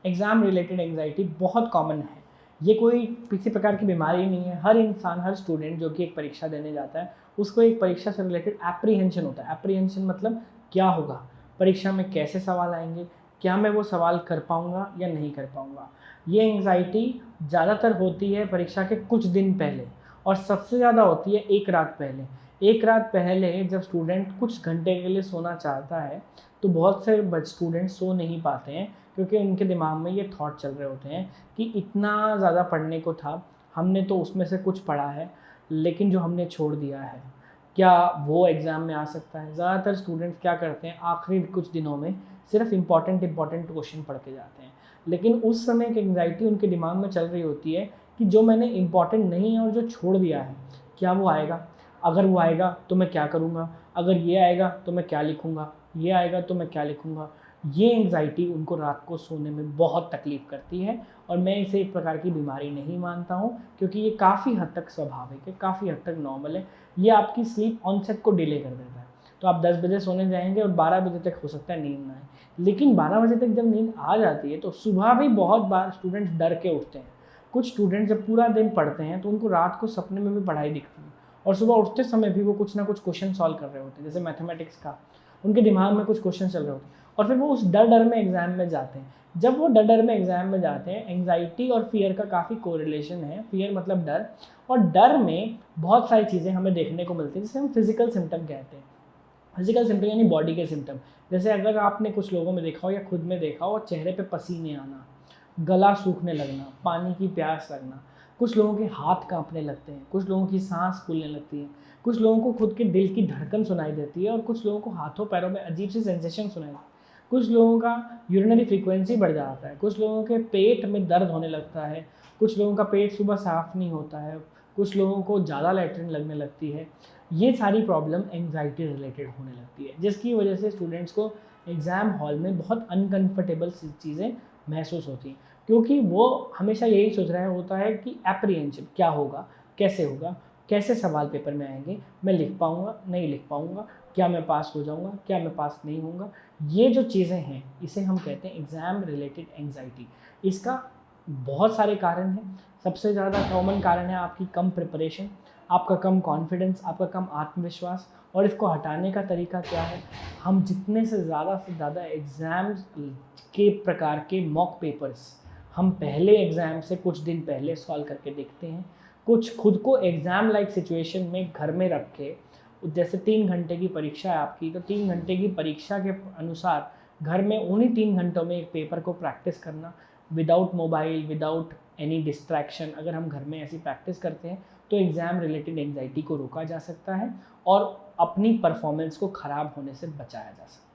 Exam related anxiety बहुत common है। ये कोई किसी प्रकार की बीमारी नहीं है। हर इंसान, हर स्टूडेंट जो कि एक परीक्षा देने जाता है, उसको एक परीक्षा से रिलेटेड एप्रीहेंशन होता है। एप्रीहेंशन मतलब क्या होगा, परीक्षा में कैसे सवाल आएंगे, क्या मैं वो सवाल कर पाऊँगा या नहीं कर पाऊँगा। ये एंग्जाइटी ज़्यादातर होती है परीक्षा के कुछ दिन पहले, और सबसे ज़्यादा होती है एक रात पहले। एक रात पहले जब स्टूडेंट कुछ घंटे के लिए सोना चाहता है, तो बहुत से स्टूडेंट सो नहीं पाते हैं, क्योंकि उनके दिमाग में ये थॉट चल रहे होते हैं कि इतना ज़्यादा पढ़ने को था, हमने तो उसमें से कुछ पढ़ा है, लेकिन जो हमने छोड़ दिया है, क्या वो एग्ज़ाम में आ सकता है। ज़्यादातर स्टूडेंट्स क्या करते हैं, आखिरी कुछ दिनों में सिर्फ इम्पॉर्टेंट क्वेश्चन पढ़ के जाते हैं, लेकिन उस समय एक एंग्जाइटी उनके दिमाग में चल रही होती है कि जो मैंने इम्पॉर्टेंट नहीं है और जो छोड़ दिया है, क्या वो आएगा, अगर वो आएगा तो मैं क्या करूँगा, अगर ये आएगा तो मैं क्या लिखूँगा, ये आएगा तो मैं क्या लिखूँगा। ये एंग्जाइटी उनको रात को सोने में बहुत तकलीफ़ करती है, और मैं इसे एक प्रकार की बीमारी नहीं मानता हूँ, क्योंकि ये काफ़ी हद तक स्वाभाविक है, काफ़ी हद तक नॉर्मल है। ये आपकी स्लीप ऑनसेट को डिले कर देता है। तो आप 10 बजे सोने जाएंगे और 12 बजे तक हो सकता है नींद ना आए, लेकिन 12 बजे तक जब नींद आ जाती है तो सुबह भी बहुत बार स्टूडेंट्स डर के उठते हैं। कुछ स्टूडेंट जब पूरा दिन पढ़ते हैं तो उनको रात को सपने में भी पढ़ाई दिखती है, और सुबह उठते समय भी वो कुछ ना कुछ क्वेश्चन सॉल्व कर रहे होते हैं, जैसे मैथमेटिक्स का उनके दिमाग में कुछ क्वेश्चन चल रहे होते हैं, और फिर वो उस डर में एग्ज़ाम में जाते हैं। जब वो डर में एग्ज़ाम में जाते हैं, एंग्जाइटी और फियर का काफ़ी कोरिलेशन है। फियर मतलब डर, और डर में बहुत सारी चीज़ें हमें देखने को मिलती हैं, जिसे हम फिजिकल सिम्टम कहते हैं। फिजिकल सिम्टम यानी बॉडी के सिम्टम, जैसे अगर आपने कुछ लोगों में देखा हो या खुद में देखा हो, चेहरे पे पसीने आना, गला सूखने लगना, पानी की प्यास लगना, कुछ लोगों के हाथ कांपने लगते हैं, कुछ लोगों की सांस फूलने लगती है, कुछ लोगों को खुद के दिल की धड़कन सुनाई देती है, और कुछ लोगों को हाथों पैरों में अजीब सी सेंसेशन सुनाई देती है। कुछ लोगों का यूरिनरी फ्रीक्वेंसी बढ़ जाता है, कुछ लोगों के पेट में दर्द होने लगता है, कुछ लोगों का पेट सुबह साफ़ नहीं होता है, कुछ लोगों को ज़्यादा लैट्रिन लगने लगती है। ये सारी प्रॉब्लम एंग्जाइटी रिलेटेड होने लगती है, जिसकी वजह से स्टूडेंट्स को एग्ज़ाम हॉल में बहुत अनकंफर्टेबल चीज़ें महसूस होती हैं, क्योंकि वो हमेशा यही सोच रहा होता है कि एप्रीहेंशन क्या होगा, कैसे सवाल पेपर में आएंगे, मैं लिख पाऊँगा, नहीं लिख पाऊँगा, क्या मैं पास हो जाऊँगा, क्या मैं पास नहीं होऊँगा। ये जो चीज़ें हैं, इसे हम कहते हैं एग्ज़ाम रिलेटेड एंग्जाइटी। इसका बहुत सारे कारण हैं। सबसे ज़्यादा कॉमन कारण है आपकी कम प्रिपरेशन, आपका कम कॉन्फिडेंस, आपका कम आत्मविश्वास। और इसको हटाने का तरीका क्या है, हम जितने से ज़्यादा एग्ज़ाम्स के प्रकार के मॉक पेपर्स हम पहले एग्ज़ाम से कुछ दिन पहले सॉल्व करके देखते हैं, कुछ खुद को एग्ज़ाम लाइक सिचुएशन में घर में रख के, जैसे 3 घंटे की परीक्षा है आपकी, तो 3 घंटे की परीक्षा के अनुसार घर में उन्हीं 3 घंटों में एक पेपर को प्रैक्टिस करना, without mobile, without any distraction. अगर हम घर में ऐसी प्रैक्टिस करते हैं तो एग्ज़ाम रिलेटेड एंग्जाइटी को रोका जा सकता है, और अपनी परफॉर्मेंस को ख़राब होने से बचाया जा सकता है।